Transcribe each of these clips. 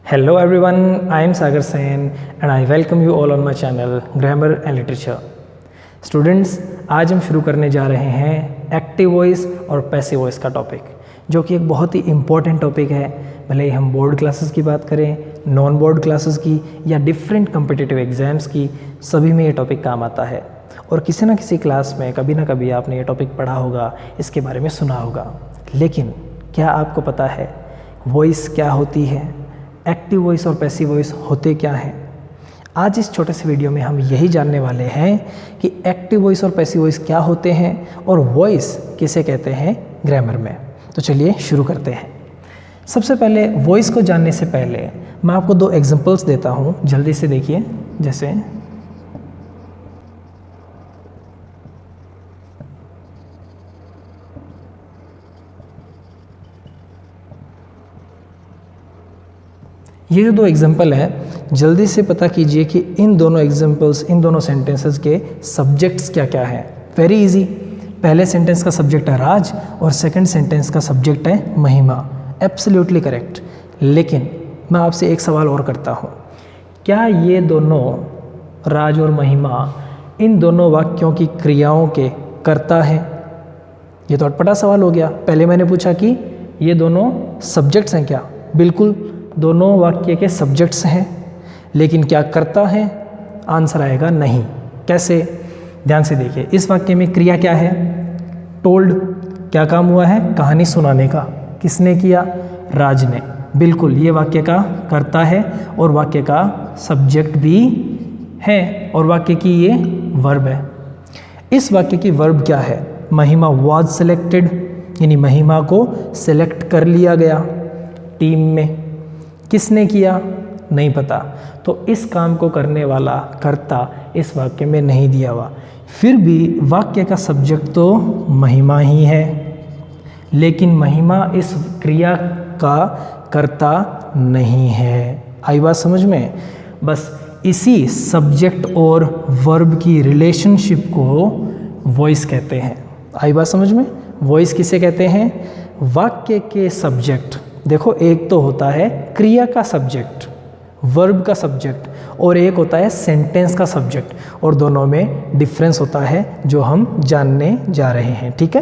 Hello everyone, I am Sagar Sen and I welcome you all on my channel Grammar and Literature. Students, आज हम शुरू करने जा रहे हैं एक्टिव वॉइस और पैसिव वॉइस का टॉपिक, जो कि एक बहुत ही इम्पॉर्टेंट टॉपिक है। भले ही हम बोर्ड क्लासेस की बात करें, नॉन बोर्ड क्लासेस की या डिफरेंट कम्पिटिटिव एग्जाम्स की, सभी में ये टॉपिक काम आता है। और किसी ना किसी क्लास में कभी ना कभी आपने ये टॉपिक पढ़ा होगा, इसके बारे में सुना होगा। लेकिन क्या आपको पता है वॉइस क्या होती है, एक्टिव वॉइस और पैसिव वॉइस होते क्या हैं? आज इस छोटे से वीडियो में हम यही जानने वाले हैं कि एक्टिव वॉइस और पैसिव वॉइस क्या होते हैं और वॉइस किसे कहते हैं ग्रामर में। तो चलिए शुरू करते हैं। सबसे पहले वॉइस को जानने से पहले मैं आपको दो एग्जांपल्स देता हूँ, जल्दी से देखिए। जैसे ये जो दो एग्जाम्पल है, जल्दी से पता कीजिए कि इन दोनों एग्जाम्पल्स, इन दोनों सेंटेंसेस के सब्जेक्ट्स क्या क्या हैं। Very easy. पहले सेंटेंस का सब्जेक्ट है राज और सेकंड सेंटेंस का सब्जेक्ट है महिमा। Absolutely correct. लेकिन मैं आपसे एक सवाल और करता हूँ, क्या ये दोनों राज और महिमा इन दोनों वाक्यों की क्रियाओं के कर्ता हैं? ये तो अटपटा सवाल हो गया। पहले मैंने पूछा कि ये दोनों सब्जेक्ट्स हैं क्या? बिल्कुल, दोनों वाक्य के सब्जेक्ट्स हैं। लेकिन क्या करता है? आंसर आएगा नहीं। कैसे? ध्यान से देखिए। इस वाक्य में क्रिया क्या है? टोल्ड। क्या काम हुआ है? कहानी सुनाने का। किसने किया? राज ने। बिल्कुल, ये वाक्य का कर्ता है और वाक्य का सब्जेक्ट भी है और वाक्य की ये वर्ब है। इस वाक्य की वर्ब क्या है? महिमा वॉज सेलेक्टेड, यानी महिमा को सेलेक्ट कर लिया गया टीम में। किसने किया? नहीं पता। तो इस काम को करने वाला कर्ता इस वाक्य में नहीं दिया हुआ। फिर भी वाक्य का सब्जेक्ट तो महिमा ही है, लेकिन महिमा इस क्रिया का कर्ता नहीं है। आई बात समझ में? बस इसी सब्जेक्ट और वर्ब की रिलेशनशिप को वॉइस कहते हैं। आई बात समझ में? वॉइस किसे कहते हैं? वाक्य के सब्जेक्ट। देखो, एक तो होता है क्रिया का सब्जेक्ट, वर्ब का सब्जेक्ट, और एक होता है सेंटेंस का सब्जेक्ट, और दोनों में डिफरेंस होता है जो हम जानने जा रहे हैं। ठीक है?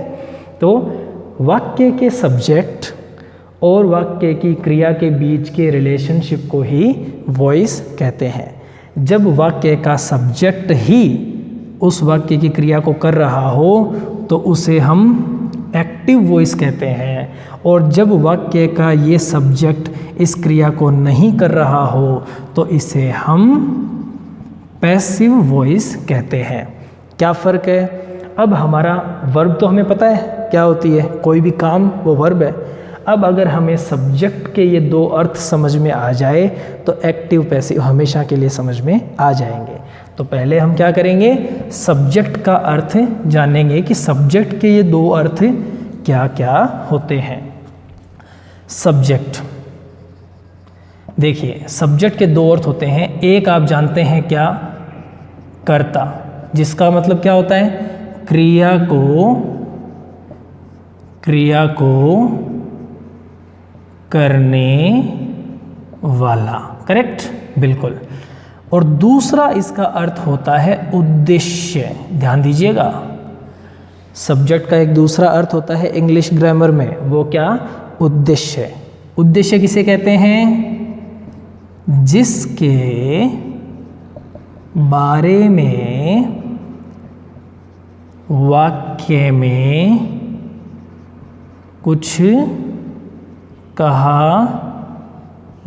तो वाक्य के सब्जेक्ट और वाक्य की क्रिया के बीच के रिलेशनशिप को ही वॉइस कहते हैं। जब वाक्य का सब्जेक्ट ही उस वाक्य की क्रिया को कर रहा हो तो उसे हम एक्टिव वॉइस कहते हैं, और जब वाक्य का ये सब्जेक्ट इस क्रिया को नहीं कर रहा हो तो इसे हम पैसिव वॉइस कहते हैं। क्या फ़र्क है? अब हमारा वर्ब तो हमें पता है क्या होती है, कोई भी काम वो वर्ब है। अब अगर हमें सब्जेक्ट के ये दो अर्थ समझ में आ जाए तो एक्टिव पैसिव हमेशा के लिए समझ में आ जाएंगे। तो पहले हम क्या करेंगे? सब्जेक्ट का अर्थ जानेंगे कि सब्जेक्ट के ये दो अर्थ क्या क्या होते हैं। सब्जेक्ट, देखिए, सब्जेक्ट के दो अर्थ होते हैं। एक आप जानते हैं क्या? कर्ता, जिसका मतलब क्या होता है? क्रिया को करने वाला। करेक्ट? बिल्कुल। और दूसरा इसका अर्थ होता है उद्देश्य। ध्यान दीजिएगा, सब्जेक्ट का एक दूसरा अर्थ होता है इंग्लिश ग्रामर में, वो क्या? उद्देश्य। उद्देश्य किसे कहते हैं? जिसके बारे में वाक्य में कुछ कहा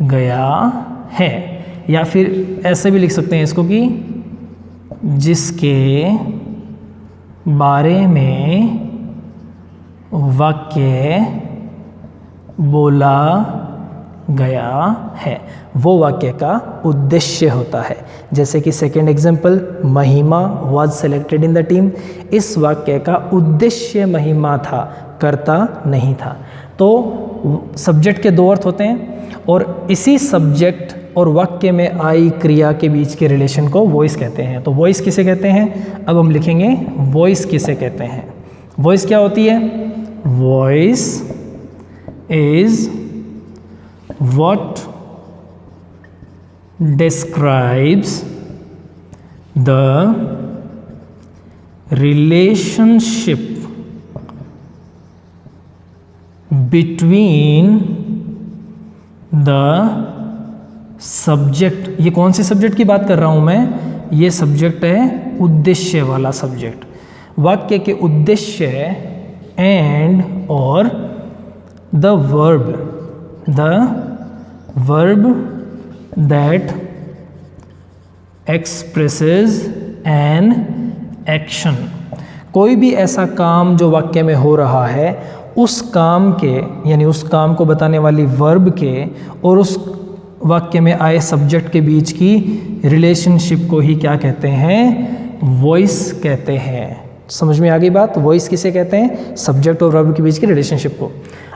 गया है, या फिर ऐसे भी लिख सकते हैं इसको कि जिसके बारे में वाक्य बोला गया है, वो वाक्य का उद्देश्य होता है। जैसे कि सेकेंड एग्जाम्पल, महिमा was selected in the team. इस वाक्य का उद्देश्य महिमा था, कर्ता नहीं था। तो सब्जेक्ट के दो अर्थ होते हैं और इसी सब्जेक्ट और वाक्य में आई क्रिया के बीच के रिलेशन को वॉइस कहते हैं। तो वॉइस किसे कहते हैं? अब हम लिखेंगे वॉइस किसे कहते हैं। वॉइस क्या होती है? Voice is what describes the relationship between the subject। ये कौन से सब्जेक्ट की बात कर रहा हूं मैं? ये सब्जेक्ट है उद्देश्य वाला सब्जेक्ट। वाक्य के उद्देश्य एंड और the verb that expresses an action. कोई भी ऐसा काम जो वाक्य में हो रहा है, उस काम के यानी उस काम को बताने वाली वर्ब के और उस वाक्य में आए सब्जेक्ट के बीच की रिलेशनशिप को ही क्या कहते हैं? वॉइस कहते हैं। समझ में आ गई बात? वॉइस किसे कहते हैं? सब्जेक्ट और वर्ब के बीच की रिलेशनशिप को।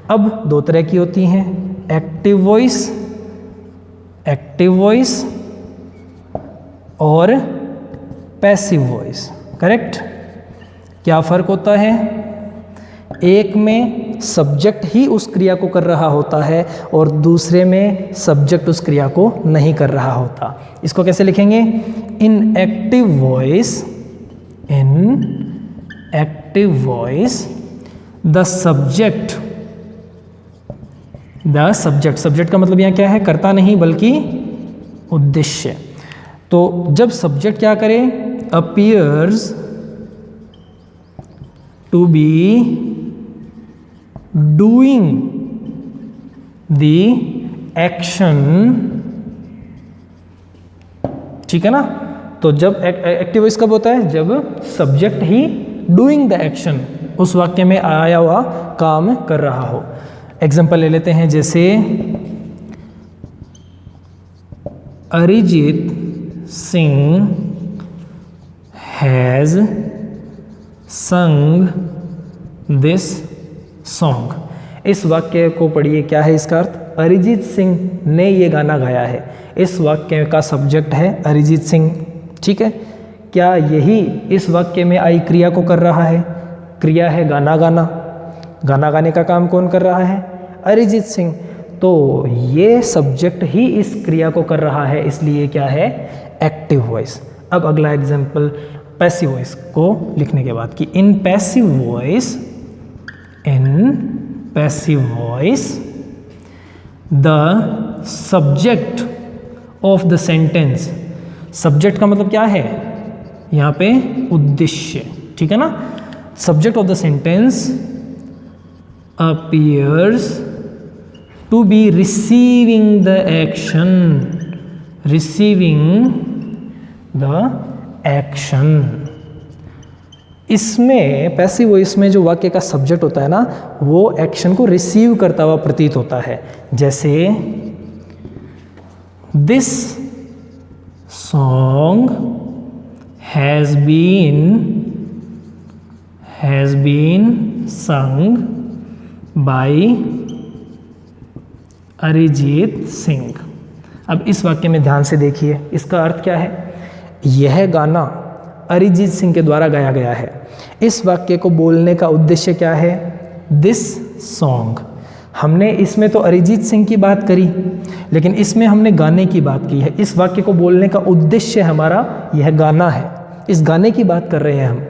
अब दो तरह की होती हैं, एक्टिव वॉइस और पैसिव वॉइस। करेक्ट? क्या फ़र्क होता है? एक में सब्जेक्ट ही उस क्रिया को कर रहा होता है और दूसरे में सब्जेक्ट उस क्रिया को नहीं कर रहा होता। इसको कैसे लिखेंगे? इन एक्टिव वॉइस द सब्जेक्ट का मतलब यहाँ क्या है? कर्ता नहीं बल्कि उद्देश्य। तो जब सब्जेक्ट क्या करे? Appears to be doing the action. ठीक है ना? तो जब एक्टिव वॉइस कब होता है? जब subject he doing the action, उस वाक्य में आया हुआ काम कर रहा हो। एग्जाम्पल ले लेते हैं, जैसे अरिजीत सिंह हैज संग दिस सॉन्ग। इस वाक्य को पढ़िए, क्या है इसका अर्थ? अरिजीत सिंह ने ये गाना गाया है। इस वाक्य का सब्जेक्ट है अरिजीत सिंह। ठीक है? क्या यही इस वाक्य में आई क्रिया को कर रहा है? क्रिया है गाना गाना। गाना गाने का काम कौन कर रहा है? अरिजीत सिंह। तो ये सब्जेक्ट ही इस क्रिया को कर रहा है, इसलिए क्या है? Active voice. अब अगला एग्जाम्पल पैसिव वॉइस को लिखने के बाद कि in passive voice the subject of the sentence. Subject का मतलब क्या है यहाँ पे? उद्देश्य। ठीक है ना? Subject of the sentence appears to be receiving the action। इसमें पैसिव वॉइस में जो वाक्य का सब्जेक्ट होता है ना, वो एक्शन को रिसीव करता हुआ प्रतीत होता है। जैसे this song has been sung by Arijit Singh. अब इस वाक्य में ध्यान से देखिए, इसका अर्थ क्या है? यह गाना अरिजीत सिंह के द्वारा गाया गया है। इस वाक्य को बोलने का उद्देश्य क्या है? This song. हमने इसमें तो अरिजीत सिंह की बात करी, लेकिन इसमें हमने गाने की बात की है। इस वाक्य को बोलने का उद्देश्य हमारा यह गाना है। इस गाने की बात कर रहे हैं हम,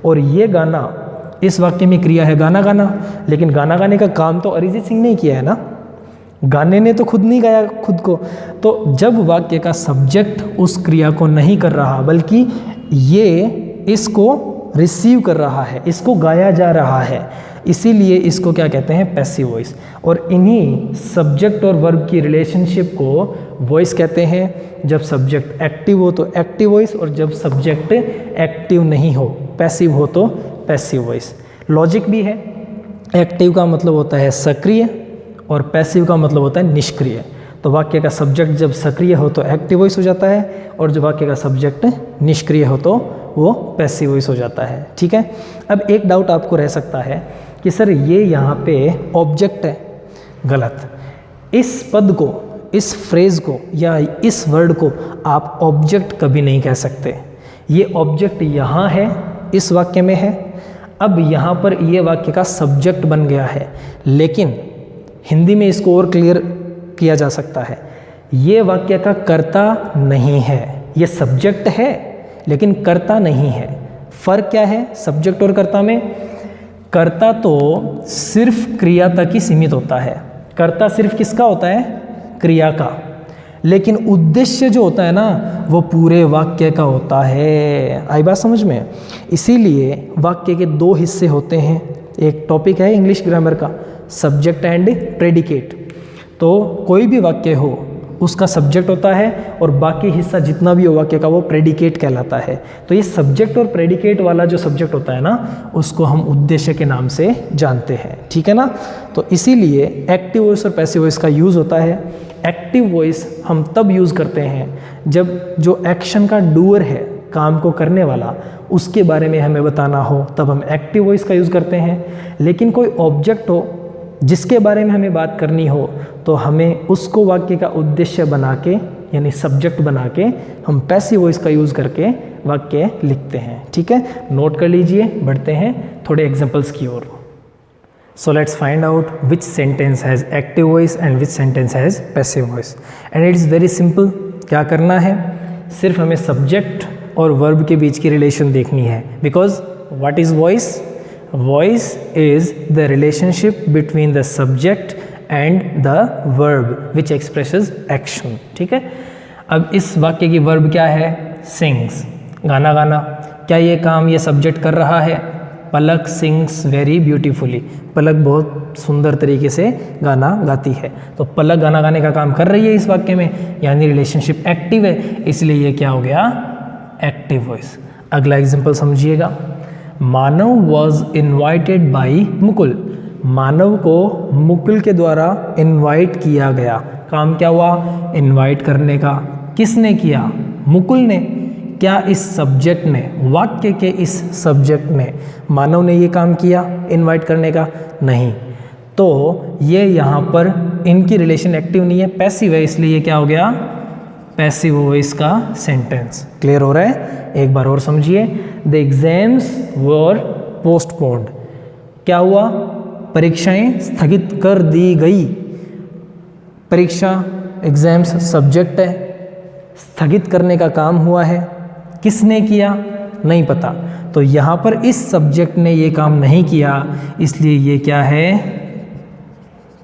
और ये गाना, इस वाक्य में क्रिया है गाना गाना, लेकिन गाना गाने का काम तो अरिजीत सिंह ने किया है ना। गाने ने तो खुद नहीं गाया खुद को। तो जब वाक्य का सब्जेक्ट उस क्रिया को नहीं कर रहा, बल्कि ये इसको रिसीव कर रहा है, इसको गाया जा रहा है, इसीलिए इसको क्या कहते हैं? Passive voice. और इन्हीं सब्जेक्ट और वर्ब की रिलेशनशिप को वॉइस कहते हैं। जब सब्जेक्ट एक्टिव हो तो एक्टिव वॉइस, और जब सब्जेक्ट एक्टिव नहीं हो, पैसिव हो, तो पैसिव वॉइस। लॉजिक भी है। एक्टिव का मतलब होता है सक्रिय और पैसिव का मतलब होता है निष्क्रिय। तो वाक्य का सब्जेक्ट जब सक्रिय हो तो एक्टिव वॉइस हो जाता है, और जब वाक्य का सब्जेक्ट निष्क्रिय हो तो वो पैसिव वॉइस हो जाता है। ठीक है? अब एक डाउट आपको रह सकता है कि सर ये यहाँ पे ऑब्जेक्ट है। गलत। इस पद को, इस फ्रेज को या इस वर्ड को आप ऑब्जेक्ट कभी नहीं कह सकते। ये ऑब्जेक्ट यहाँ है, इस वाक्य में है। अब यहाँ पर ये वाक्य का सब्जेक्ट बन गया है, लेकिन हिंदी में इसको और क्लियर किया जा सकता है। ये वाक्य का कर्ता नहीं है, ये सब्जेक्ट है लेकिन कर्ता नहीं है। फर्क क्या है सब्जेक्ट और कर्ता में? कर्ता तो सिर्फ क्रिया तक ही सीमित होता है। कर्ता सिर्फ किसका होता है? क्रिया का। लेकिन उद्देश्य जो होता है ना वो पूरे वाक्य का होता है। आई बात समझ में? इसीलिए वाक्य के दो हिस्से होते हैं। एक टॉपिक है इंग्लिश ग्रामर का, सब्जेक्ट एंड प्रेडिकेट। तो कोई भी वाक्य हो उसका सब्जेक्ट होता है और बाकी हिस्सा जितना भी हो वाक्य का वो प्रेडिकेट कहलाता है। तो ये सब्जेक्ट और प्रेडिकेट वाला जो सब्जेक्ट होता है ना उसको हम उद्देश्य के नाम से जानते हैं, ठीक है ना। तो इसीलिए एक्टिव वॉइस और पैसिव वॉइस का यूज़ होता है। एक्टिव वॉइस हम तब यूज़ करते हैं जब जो एक्शन का डूअर है, काम को करने वाला, उसके बारे में हमें बताना हो, तब हम एक्टिव वॉइस का यूज़ करते हैं। लेकिन कोई ऑब्जेक्ट हो जिसके बारे में हमें बात करनी हो तो हमें उसको वाक्य का उद्देश्य बना के यानी सब्जेक्ट बना के हम पैसिव वॉइस का यूज़ करके वाक्य लिखते हैं, ठीक है। नोट कर लीजिए, बढ़ते हैं थोड़े एग्जांपल्स की ओर। So let's find out which sentence has active voice and which sentence has passive voice. And it is very simple. क्या करना है? सिर्फ हमें सब्जेक्ट और वर्ब के बीच की रिलेशन देखनी है। Because what is voice? Voice is the relationship between the subject and the verb which expresses action, ठीक है। अब इस वाक्य की वर्ब क्या है? sings, गाना गाना। क्या ये काम ये सब्जेक्ट कर रहा है? पलक sings very beautifully, पलक बहुत सुंदर तरीके से गाना गाती है। तो पलक गाना गाने का काम कर रही है इस वाक्य में, यानी रिलेशनशिप एक्टिव है, इसलिए ये क्या हो गया? Active voice. अगला एग्जाम्पल समझिएगा। मानव वॉज इन्वाइटेड बाई मुकुल। मानव को मुकुल के द्वारा इन्वाइट किया गया। काम क्या हुआ? इन्वाइट करने का। किसने किया? मुकुल ने। क्या इस सब्जेक्ट ने, वाक्य के इस सब्जेक्ट ने, मानव ने ये काम किया इन्वाइट करने का? नहीं। तो ये यहाँ पर इनकी रिलेशन एक्टिव नहीं है, पैसिव है, इसलिए ये क्या हो गया? पैसिव वॉइस का सेंटेंस। क्लियर हो रहा है? एक बार और समझिए। The exams were postponed. क्या हुआ? परीक्षाएं स्थगित कर दी गई। परीक्षा, एग्जाम्स सब्जेक्ट है, स्थगित करने का काम हुआ है। किसने किया? नहीं पता। तो यहाँ पर इस सब्जेक्ट ने ये काम नहीं किया, इसलिए ये क्या है?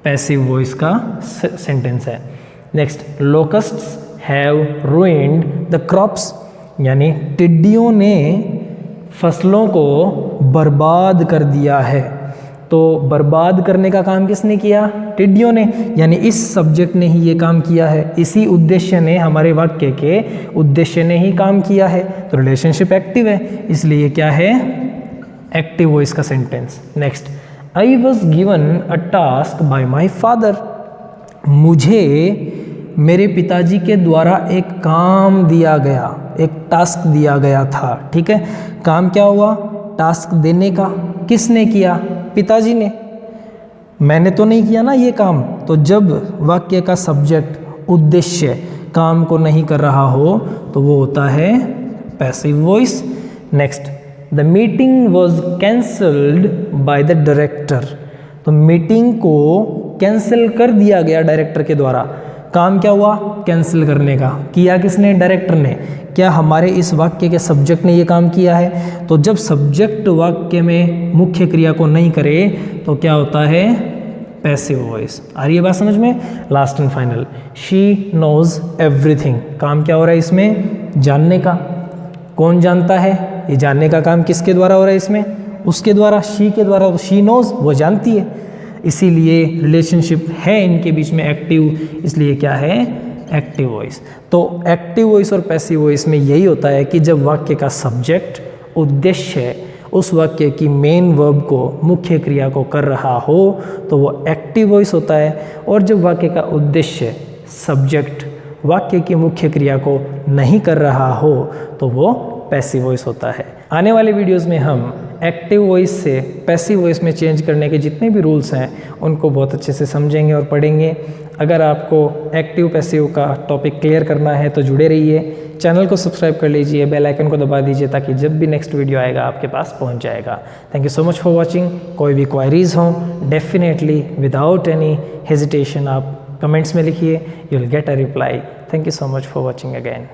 पैसिव वॉइस का सेंटेंस है। Next, locusts have ruined the crops, यानी टिड्डियों ने फसलों को बर्बाद कर दिया है। तो बर्बाद करने का काम किसने किया? टिड्डियों ने, यानी इस सब्जेक्ट ने ही ये काम किया है। इसी उद्देश्य ने, हमारे वाक्य के उद्देश्य ने ही काम किया है। तो रिलेशनशिप एक्टिव है, इसलिए क्या है? एक्टिव वॉइस का sentence. Next, I was given a task by my father. मुझे मेरे पिताजी के द्वारा एक काम दिया गया, एक टास्क दिया गया था, ठीक है। काम क्या हुआ? टास्क देने का। किसने किया? पिताजी ने। मैंने तो नहीं किया ना ये काम। तो जब वाक्य का सब्जेक्ट, उद्देश्य काम को नहीं कर रहा हो तो वो होता है passive voice. Next, the meeting was cancelled by the director. तो मीटिंग को कैंसिल कर दिया गया डायरेक्टर के द्वारा। काम क्या हुआ? कैंसिल करने का। किया किसने? डायरेक्टर ने। क्या हमारे इस वाक्य के सब्जेक्ट ने ये काम किया है? तो जब सब्जेक्ट वाक्य में मुख्य क्रिया को नहीं करे तो क्या होता है? Passive voice. आ रही है बात समझ में? Last and final, she knows everything. काम क्या हो रहा है इसमें? जानने का। कौन जानता है? ये जानने का काम किसके द्वारा हो रहा है इसमें? उसके द्वारा, शी के द्वारा। शी नोज, वो जानती है, इसीलिए रिलेशनशिप है इनके बीच में एक्टिव, इसलिए क्या है? Active voice. तो एक्टिव वॉइस और पैसिव वॉइस में यही होता है कि जब वाक्य का सब्जेक्ट, उद्देश्य उस वाक्य की मेन वर्ब को, मुख्य क्रिया को कर रहा हो तो वो एक्टिव वॉइस होता है, और जब वाक्य का उद्देश्य, सब्जेक्ट वाक्य की मुख्य क्रिया को नहीं कर रहा हो तो वो पैसिव वॉइस होता है। आने वाले वीडियोस में हम एक्टिव वॉइस से पैसिव वॉइस में चेंज करने के जितने भी रूल्स हैं उनको बहुत अच्छे से समझेंगे और पढ़ेंगे। अगर आपको एक्टिव पैसिव का टॉपिक क्लियर करना है तो जुड़े रहिए, चैनल को सब्सक्राइब कर लीजिए, बेल आइकन को दबा दीजिए ताकि जब भी नेक्स्ट वीडियो आएगा आपके पास पहुंच जाएगा। Thank you so much for watching. कोई भी क्वायरीज हों डेफिनेटली विदाउट एनी हेजिटेशन आप कमेंट्स में लिखिए, you will get a reply. Thank you so much for watching again.